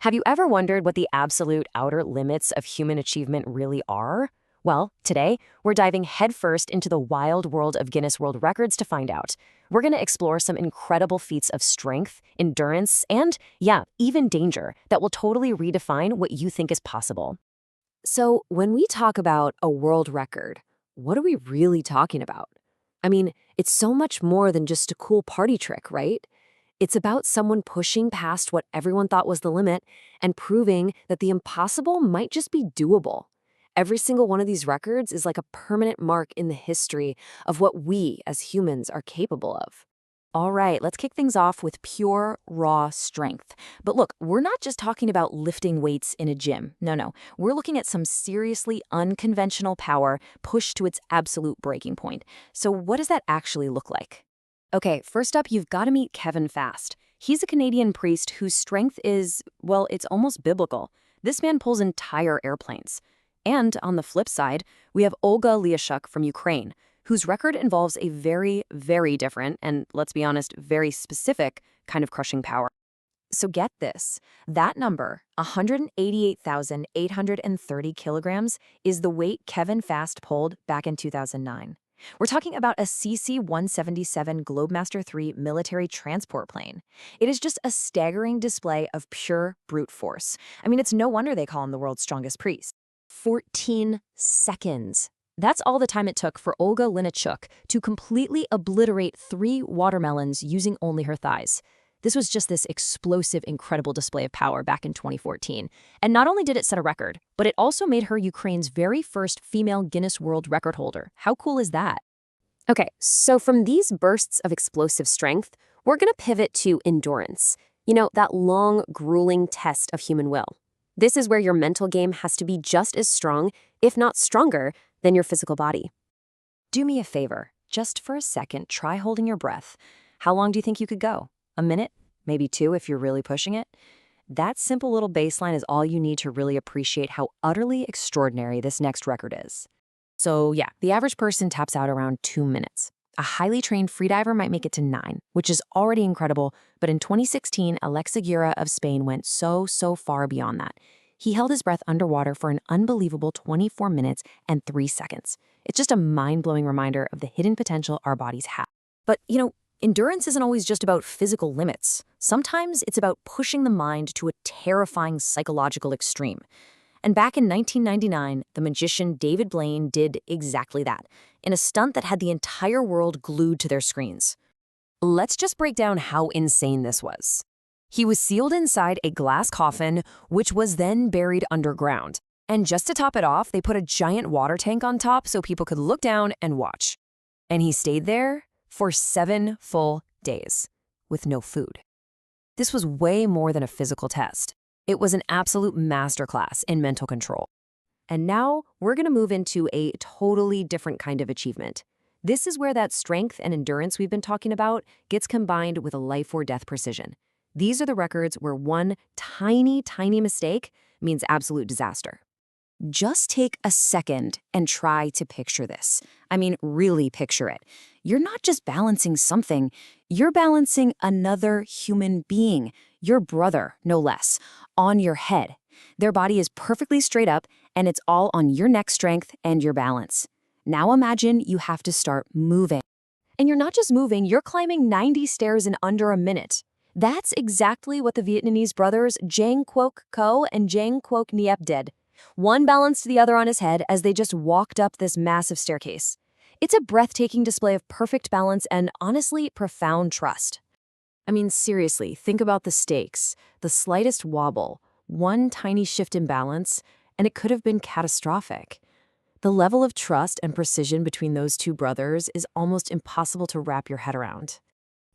Have you ever wondered what the absolute outer limits of human achievement really are? Well, today, we're diving headfirst into the wild world of Guinness World Records to find out. We're going to explore some incredible feats of strength, endurance, and, yeah, even danger that will totally redefine what you think is possible. So, when we talk about a world record, what are we really talking about? I mean, it's so much more than just a cool party trick, right? It's about someone pushing past what everyone thought was the limit and proving that the impossible might just be doable. Every single one of these records is like a permanent mark in the history of what we as humans are capable of. All right, let's kick things off with pure, raw strength. But look, we're not just talking about lifting weights in a gym. No. We're looking at some seriously unconventional power pushed to its absolute breaking point. So what does that actually look like? Okay, first up, you've got to meet Kevin Fast. He's a Canadian priest whose strength is, well, it's almost biblical. This man pulls entire airplanes. And on the flip side, we have Olga Liashuk from Ukraine, whose record involves a very, very different, and let's be honest, very specific kind of crushing power. So get this, that number, 188,830 kilograms, is the weight Kevin Fast pulled back in 2009. We're talking about a CC-177 Globemaster III military transport plane. It is just a staggering display of pure brute force. I mean, it's no wonder they call him the world's strongest priest. 14 seconds. That's all the time it took for Olga Liachuk to completely obliterate 3 watermelons using only her thighs. This was just this explosive, incredible display of power back in 2014. And not only did it set a record, but it also made her Ukraine's very first female Guinness World Record holder. How cool is that? Okay, so from these bursts of explosive strength, we're going to pivot to endurance. You know, that long, grueling test of human will. This is where your mental game has to be just as strong, if not stronger, than your physical body. Do me a favor. Just for a second, try holding your breath. How long do you think you could go? A minute? Maybe 2 if you're really pushing it? That simple little baseline is all you need to really appreciate how utterly extraordinary this next record is. So yeah, the average person taps out around 2 minutes. A highly trained freediver might make it to 9, which is already incredible, but in 2016, Alex Aguirre of Spain went so far beyond that. He held his breath underwater for an unbelievable 24 minutes and 3 seconds. It's just a mind-blowing reminder of the hidden potential our bodies have. But, you know, endurance isn't always just about physical limits. Sometimes it's about pushing the mind to a terrifying psychological extreme. And back in 1999, the magician David Blaine did exactly that, in a stunt that had the entire world glued to their screens. Let's just break down how insane this was. He was sealed inside a glass coffin, which was then buried underground. And just to top it off, they put a giant water tank on top so people could look down and watch. And he stayed there for 7 full days, with no food. This was way more than a physical test. It was an absolute masterclass in mental control. And now we're going to move into a totally different kind of achievement. This is where that strength and endurance we've been talking about gets combined with a life-or-death precision. These are the records where one tiny mistake means absolute disaster. Just take a second and try to picture this. I mean, really picture it. You're not just balancing something, you're balancing another human being, your brother, no less, on your head. Their body is perfectly straight up, and it's all on your neck strength and your balance. Now imagine you have to start moving. And you're not just moving, you're climbing 90 stairs in under a minute. That's exactly what the Vietnamese brothers Giang Quoc Co and Giang Quoc Niep did. One balanced the other on his head as they just walked up this massive staircase. It's a breathtaking display of perfect balance and, honestly, profound trust. I mean, seriously, think about the stakes. The slightest wobble, one tiny shift in balance, and it could have been catastrophic. The level of trust and precision between those two brothers is almost impossible to wrap your head around.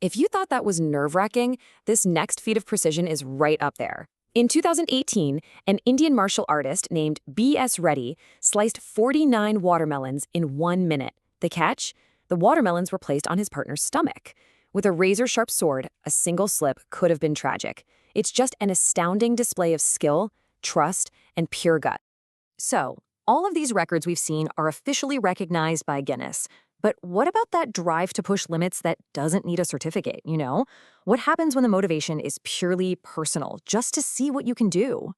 If you thought that was nerve-wracking, this next feat of precision is right up there. In 2018, an Indian martial artist named B.S. Reddy sliced 49 watermelons in 1 minute. The catch? The watermelons were placed on his partner's stomach. With a razor-sharp sword, a single slip could have been tragic. It's just an astounding display of skill, trust, and pure gut. So, all of these records we've seen are officially recognized by Guinness. But what about that drive to push limits that doesn't need a certificate? What happens when the motivation is purely personal, just to see what you can do?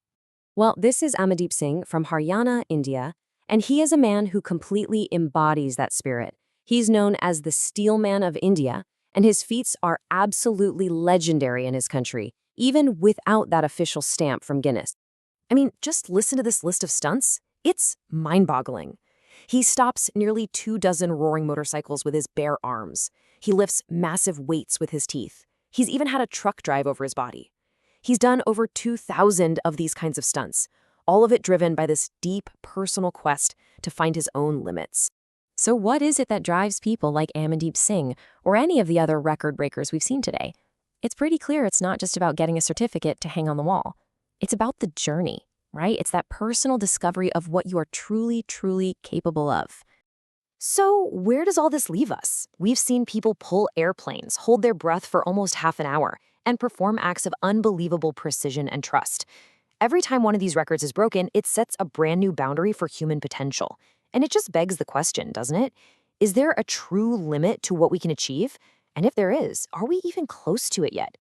Well, this is Amandeep Singh from Haryana, India, and he is a man who completely embodies that spirit. He's known as the Steel Man of India, and his feats are absolutely legendary in his country, even without that official stamp from Guinness. I mean, just listen to this list of stunts. It's mind-boggling. He stops nearly 24 roaring motorcycles with his bare arms. He lifts massive weights with his teeth. He's even had a truck drive over his body. He's done over 2,000 of these kinds of stunts, all of it driven by this deep personal quest to find his own limits. So what is it that drives people like Amandeep Singh or any of the other record breakers we've seen today? It's pretty clear it's not just about getting a certificate to hang on the wall. It's about the journey, right? It's that personal discovery of what you are truly, truly capable of. So where does all this leave us? We've seen people pull airplanes, hold their breath for almost half an hour, and perform acts of unbelievable precision and trust. Every time one of these records is broken, it sets a brand new boundary for human potential. And it just begs the question, doesn't it? Is there a true limit to what we can achieve? And if there is, are we even close to it yet?